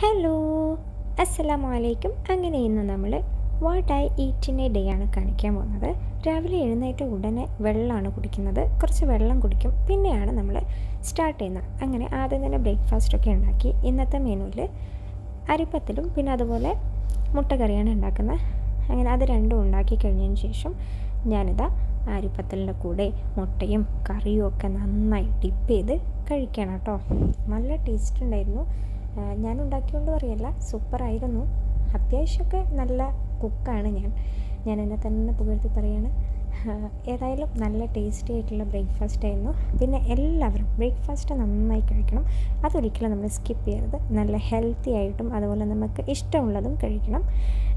Hello, അസ്സലാമലൈക്കും. അങ്ങനെ ഇന്ന് നമ്മൾ what I eat in A day ആണ് കാണിക്കാൻ പോകുന്നത്. രാവിലെ എഴുന്നേറ്റ ഉടനെ വെള്ളമാണ് കുടിക്കുന്നത്. കുറച്ച് വെള്ളം കുടിക്കും, പിന്നെയാണ് നമ്മൾ സ്റ്റാർട്ട് ചെയ്യുന്നത്. അങ്ങനെ ആദ്യം തന്നെ ബ്രേക്ക്ഫാസ്റ്റൊക്കെ ഉണ്ടാക്കി. ഇന്നത്തെ മെനുവിൽ അരിപ്പത്തിലും പിന്നെ അതുപോലെ മുട്ടക്കറിയാണ് ഉണ്ടാക്കുന്നത്. അങ്ങനെ അത് രണ്ടും ഉണ്ടാക്കി കഴിഞ്ഞതിന് ശേഷം ഞാനിതാ അരിപ്പത്തലിൻ്റെ കൂടെ മുട്ടയും കറിയും ഒക്കെ നന്നായി ഡിപ്പ് ചെയ്ത് കഴിക്കണം കേട്ടോ. നല്ല ടേസ്റ്റ് ഉണ്ടായിരുന്നു. ഞാൻ ഉണ്ടാക്കിയോണ്ട് പറയല്ല, സൂപ്പറായിരുന്നു. അത്യാവശ്യമൊക്കെ നല്ല കുക്കാണ് ഞാൻ എന്നെ തന്നെ പുകഴ്ത്തി പറയാണ്. ഏതായാലും നല്ല ടേസ്റ്റി ആയിട്ടുള്ള ബ്രേക്ക്ഫാസ്റ്റ് ആയിരുന്നു. പിന്നെ എല്ലാവരും ബ്രേക്ക്ഫാസ്റ്റ് നന്നായി കഴിക്കണം. അതൊരിക്കലും നമ്മൾ സ്കിപ്പ് ചെയ്യരുത്. നല്ല ഹെൽത്തി ആയിട്ടും അതുപോലെ നമുക്ക് ഇഷ്ടമുള്ളതും കഴിക്കണം.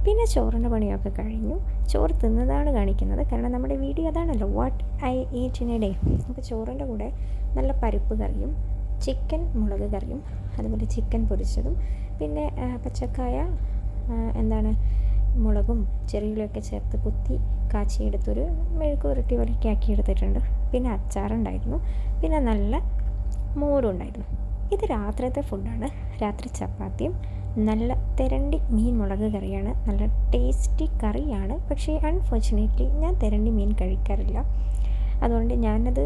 പിന്നെ ചോറിൻ്റെ പണിയൊക്കെ കഴിഞ്ഞു. ചോറ് തിന്നതാണ് കാണിക്കുന്നത്, കാരണം നമ്മുടെ വീഡിയോ അതാണല്ലോ, what I eat in A day. അപ്പോൾ ചോറിൻ്റെ കൂടെ നല്ല പരിപ്പ് കറിയും ചിക്കൻ മുളക് കറിയും അതുപോലെ ചിക്കൻ പൊരിച്ചതും പിന്നെ പച്ചക്കായ മുളകും ചെറിയുള്ളിയൊക്കെ ചേർത്ത് കുത്തി കാച്ചിയെടുത്തൊരു മെഴുക്കുപുരട്ടി പോലെയൊക്കെ ആക്കി എടുത്തിട്ടുണ്ട്. പിന്നെ അച്ചാറുണ്ടായിരുന്നു, പിന്നെ നല്ല മോരുണ്ടായിരുന്നു. ഇത് രാത്രിയത്തെ ഫുഡാണ്. രാത്രി ചപ്പാത്തിയും നല്ല തെരണ്ടി മീൻ മുളക് കറിയാണ്. നല്ല ടേസ്റ്റി കറിയാണ്. പക്ഷേ അൺഫോർച്ചുനേറ്റ്ലി ഞാൻ തെരണ്ടി മീൻ കഴിക്കാറില്ല. അതുകൊണ്ട് ഞാനത്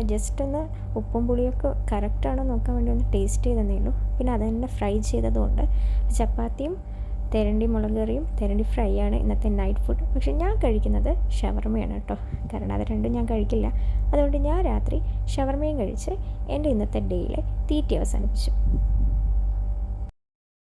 ജസ്റ്റ് ഒന്ന് ഉപ്പും പുളിയൊക്കെ കറക്റ്റാണോ നോക്കാൻ വേണ്ടി ഒന്ന് ടേസ്റ്റ് ചെയ്തതേ ഉള്ളൂ. പിന്നെ അത് തന്നെ ഫ്രൈ ചെയ്തതുകൊണ്ട് ചപ്പാത്തിയും തെരണ്ടി മുളക് കറിയും തെരണ്ടി ഫ്രൈ ആണ് ഇന്നത്തെ നൈറ്റ് ഫുഡ്. പക്ഷേ ഞാൻ കഴിക്കുന്നത് ഷവർമയാണ് കേട്ടോ, കാരണം അത് രണ്ടും ഞാൻ കഴിക്കില്ല. അതുകൊണ്ട് ഞാൻ രാത്രി ഷവർമയും കഴിച്ച് എൻ്റെ ഇന്നത്തെ ഡേയിലെ തീറ്റി അവസാനിപ്പിച്ചു.